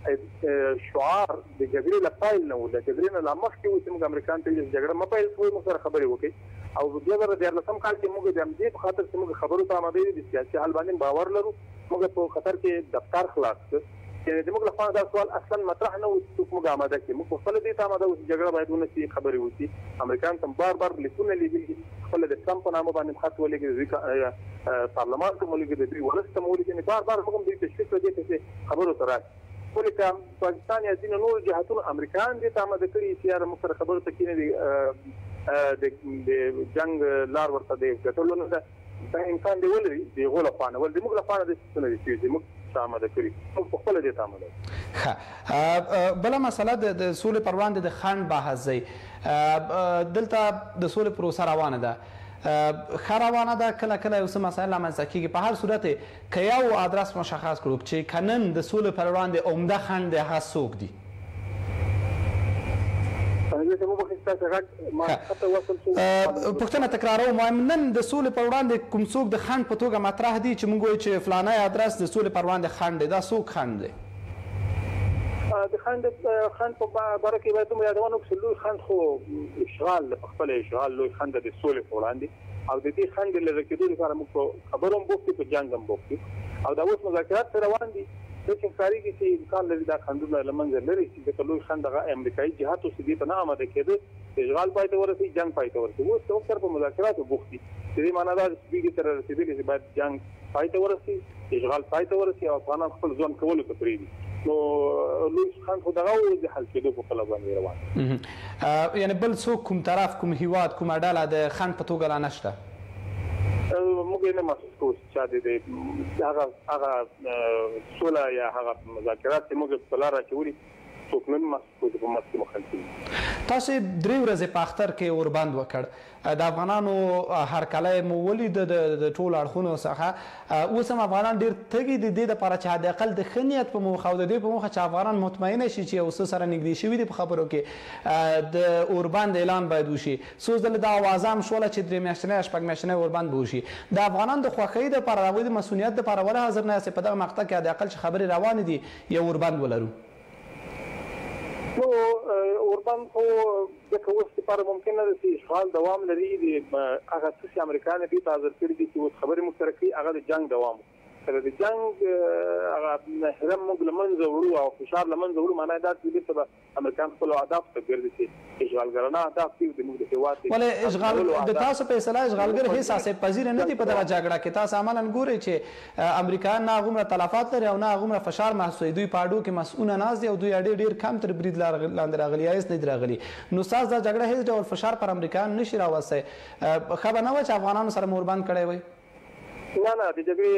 شعار د جګړې له پیل نه و د جګړې نه لا مخکې و چې موږ امریکایانو ته جګړه مه پیل کوئ موږ سره خبرې وکړئ او 2014 کال کې موږ د همدې په خاطر چې موږ خبرو ته آماده یو د سیاسي حل باندې باور لرو موږ په خطر کې دفتر خلاص کړ یعنې د موږ لخوا دا سوال اصلا مطرح نه و چې موږ آماده کړي موږ خپله دې ته آماده و چې جګړه باید ونه شي خبرې وشي امریکایانو ته بار بار لیکونه لیږلي خپله د ټرمپ په نامه باندې خط ولېږي پارلمان ته مو لیږي د دوی ولس ته مو لیږي بار بار موږ هم دوی تشویق کړو دې ته چې خبرو ته راشي ولې که پاکستان یا ځینې نورو جهتونو امریکایان دې ته آماده کړي چې یاره موږ سره خبرو ته کښېنوي د جنګ لار ورته د ګټلو نه ده دا امکان دی ولري د هغو لخوا نه ولې د موږ لخوا نه داسې څه نه دي چې موږ ته آماده کړي موږ په خپله دې ته آماده ښه بله مسله د سولې پر وړاندې د خنډ بحث دی دلته د سولې پروسه روانه ده ښه روانه ده کله کله یو څه مسایل رامنځته کېږي په هر صورت که یو ادرس مشخص کړو چې که نن د سولې پر وړاندې عمده خنډ دی هغه څوک دي پوښتنه تکراروم وایم نن د سولې پر وړاندې کوم څوک د خنډ په توګه مطرح دي چې موږ وایو چې فلانی ادرس د سولې پر وړاندې خنډ دی دا څوک خنډ دی د خنډ په باره کې باید موږ یادونه وکړو چې لوی خنډ خو اشغال په خپل اشغال لوی خنډ د سولې په وړاندې او د دې خنډ لرې کېدو لپاره موږ په خبرو هم بوخت یو په جنګ هم بوخت یو او دا اوس مذاکرات روان دي چې ښکارېږي چې امکان لري دا خنډونه له منځه لرې شي ځکه لوی خنډ هغه امریکایي جهات اوس دې ته نه آماده کېده اشغال پای ته ورسېږي جنګ پای ته ورسېږي اوس څوک سره په مذاکراتو بوخت دي د دې معنا دا چې دوی دې ته رسېدلي چې باید جنګ پای ته ورسېږي اشغال پای ته ورسېږي او افغانان خپل ژوند کولو ته پرېږدي نو لوی خنډ خو دغه و د حل کېدو په پله باندې روان یعنې بل څوک کوم طرف کوم هیواد کومه ډله د خنډ په توګه را نشته موږ یې نه محسوس کوو چې چا دې هغه سوله یا هغه مذاکرات چې موږ په لاره اچولي څوک نه محسوس کوو چې په منځ کې مخالف دي تاسو 3 ورځې په اختر کې اوربند وکړ د افغانانو هرکلی مو ولید د ټولو اړخونو څخه اوس هم افغانان ډېر تږي د دې دپاره چې حداقل د ښه نیت په موخه او د دې په موخه چې افغانان مطمئنه شي چې یو څه سره نږدې شوي دي په خبرو کې د اوربند اعلان باید وشي څو ځله دا اوازه هم شوله چې 3 میاشتنی یا 6 میاشتنی اوربند به وشي د افغانانو د خوښۍ دپاره د هغوی د مسؤلیت دپاره ولې حاضر نه یاستئ په دغه مقطع کې حداقل چې خبرې روانې دي یو اوربند ولرو نو اوربند خو ځکه اوس لپاره ممکن نه ده چې اشغال دوام لري د هغه څه چې امریکایان دې ته حاضر کړي دي چې اوس خبرې موږ سره کوي هغه د جنګ دوام سره د جنګ هغه هرم موږ له منځه وړو او فشار له منځه وړو معنی دا چې دلته به امریکایان خپلو اهدافو ته ګرځي چې اشغالګرانه اهداف دي زموږ د هېواد ولې اشغال د تاسو فیصله اشغالګر هیڅ آسیب پذیر نه دي په دغه جګړه کې تاسو عملاً ګورئ چې امریکایان نه هغومره تلفات لري او نه هغومره فشار محسوسوي دوی په اډو کې مسؤونه ناست دي او دوی ډېر کم تر برید لاندې راغلي یا هېڅ نه دي راغلي نو ستاسو دا جګړه هېڅ ډول فشار پر امریکایان نشي راوستی ښه به نه وه چې افغانانو سره مو اوربند کړی وی نه د جګړې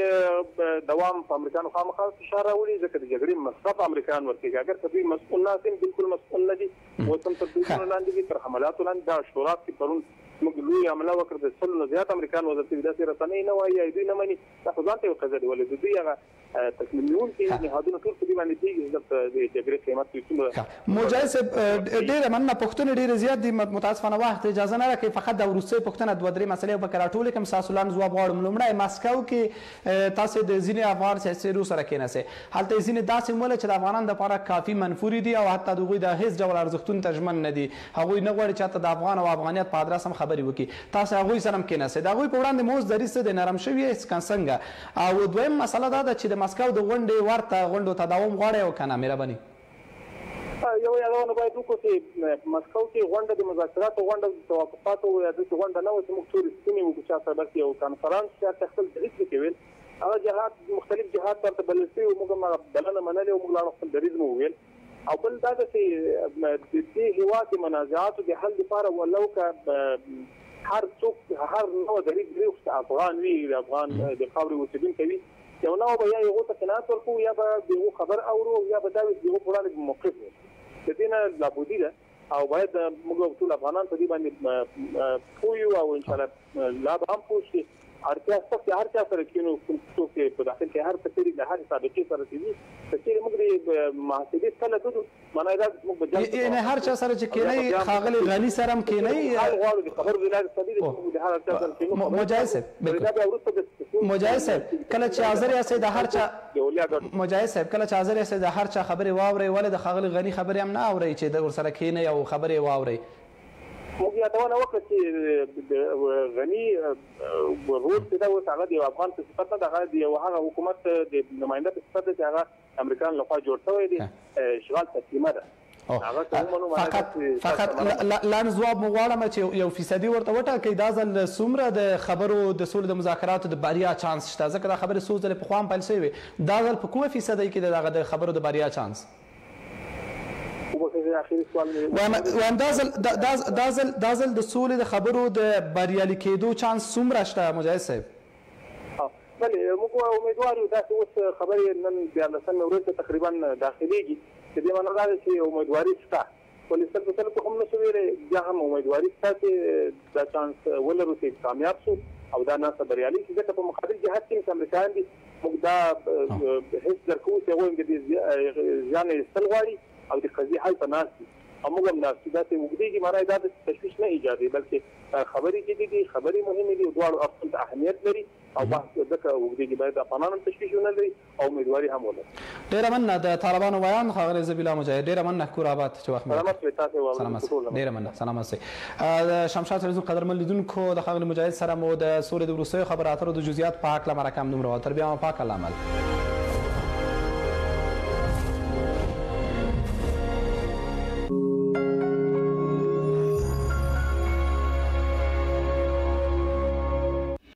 دوام په امریکایانو خامخا فشار راوړي ځکه د جګړې مصرف امریکایان ورکوي اگر که دوی مسؤل نه دي بالکل مسؤل نه دي اوس هم تر بریدونو لاندې دي تر حملاتو لاندې دا شورا کې پرون موږ لوی حمله وکړه د 100 نه زیات امریکایان وژل شوي داسې رسنۍ نه وایي یا دوی نه مني دا خو ځان ته یو قضیه ده ولې د دوی هغه تکمیل نیونکي نهادونه ټول په دې باندې کېږي د جګړې قیمت څومره مجاهد صاحب ډېره مننه پوښتنې ډېرې زیات دي متاسفانه وخت اجازه نه راکوي فقط د وروستۍ پوښتنه 2-3 مسلې به راټولې کړم ستاسو لاندې ځواب غواړم لومړی مسکو کې تاسو د ځینې افغان سیاسیونو سره کېناستئ هلته یې ځینې داسې وویل چې د افغانانو دپاره کافي منفورې دي او حتی د هغوی د هېڅ ډول ارزښتونو ته ژمن نه دي هغوی نه غواړي چې حتی د افغان او افغانیت په ادرس هم خبرې وکړي تاسو هغوی سره هم کېناستئ د هغوی په وړاندې مو اوس دریځ څه دی نرم شوي څنګه او دویم مسله دا ده چې د مسکو د غونډې ورته غونډو ته دوام غواړئ او که نه مهرباني یو یادونه باید وکړو چې مسکو کې غونډه د مذاکراتو غونډه د توافقاتو یا داسې غونډه نه وه چې موږ ټول رښتینې وکړو چا سره بلکې یو کنفرانس چې هلته خپل دریځ پکې ویل هغه جهات مختلف جهات ورته بلل شوي وو موږ هم هغه بلنه منلې وو موږ لاړو خپل دریځ مو وویل او بل دا ده چې د دې هېواد د منازعاتو د حل لپاره ولو که هر څوک هر نوع دریځ لري افغان وي د افغان د خاورې اوسېدونکی وي یو نوع به یا هغو ته قناعت ورکوو یا به د هغو خبر اورو یا به دا وي چې د هغو په وړاندې به موقف وي د دې نه لابودي ده او باید موږ ټول افغانان په دې باندې پوه یو او انشاءالله لا به هم پوه شي اړتیا شته چې هر چا سره کېنو کوم څوک په داخل کې هر څه د هر سابقې سره چې وي که چېرې موږ د محاسبې څخه لګو معنی دا موږ به یعنې هر چا سره چې کېنئ ښاغلي غني سره هم کېنئ غواړو د خبرو د لارې سبیل د هر چا سره کېنو مجاهد صاحب مجاهد صاحب کله چې حاضر یاستئ د هر چا مجاهد صاحب کله چې حاضر یاستئ د هر چا خبرې واورئ ولې د ښاغلي غني خبرې هم نه اورئ چې ورسره کېنئ او خبرې واورئ موږ یادونه وکړه چې غني رول چې دا اوس هغه د یو افغان په صفت نه ده هغه د یو هغه حکومت د نماینده په صفت ده چې هغه امریکایانو لخوا جوړ شوی دی اشغال تسلیمه ده فقط لاندې ځواب مو غواړم چې 1% ورته وټاکئ دا ځل څومره د خبرو د سولې د مذاکراتو د بریا چانس شته ځکه دا خبرې څو ځلې پخوا هم پیل شوې وې دا ځل په کومه فیصدۍ کې د دغه د خبرو د بریا چانس وایم دا ځل د سولې د خبرو د بریالي کېدو چانس څومره شته مجاهد صاحب بلې موږ امیدوار یو داسې اوس خبرې نن 14مې ورځ ته تقریبا داخلېږي چې دې معنا دا ده چې امیدواري شته ولې سل په هم نشو ویری بیا هم امیدواري ستاسې دا چانس ولرو چې کامیاب شو او دا ناسه بریالي شي ځکه په مقابل جهت کې امریکایان دي موږ دا هیڅ درکوو چې هغوی د دې زیان ایستل غواړي او د قضیې حل ته ناست دي او موږ هم ناست یو داسې اوږدېږي معنی دا د تشویش نه ایجادوي بلکې خبرې جدي دي خبرې مهمې دي دواړو اړخو ته اهمیت لري او بحث ځکه اوږدېږي باید افغانان هم تشویش ونه لري او امیدواري هم ولري. ډېره مننه د طالبانو ویان ښاغلی ذبیح الله مجاهد ډېره مننه کور آباد چې وخت سلامت وي تاسې ډېره مننه سلامت سئ. د شمشاد تلویزیون قدرمن لیدونکو د ښاغلي مجاهد سره مو د سولې د وروستیو خبرو اترو د جزئیات په هکله مرکه همدومره وه. تر بیا مو پاک الله عمل.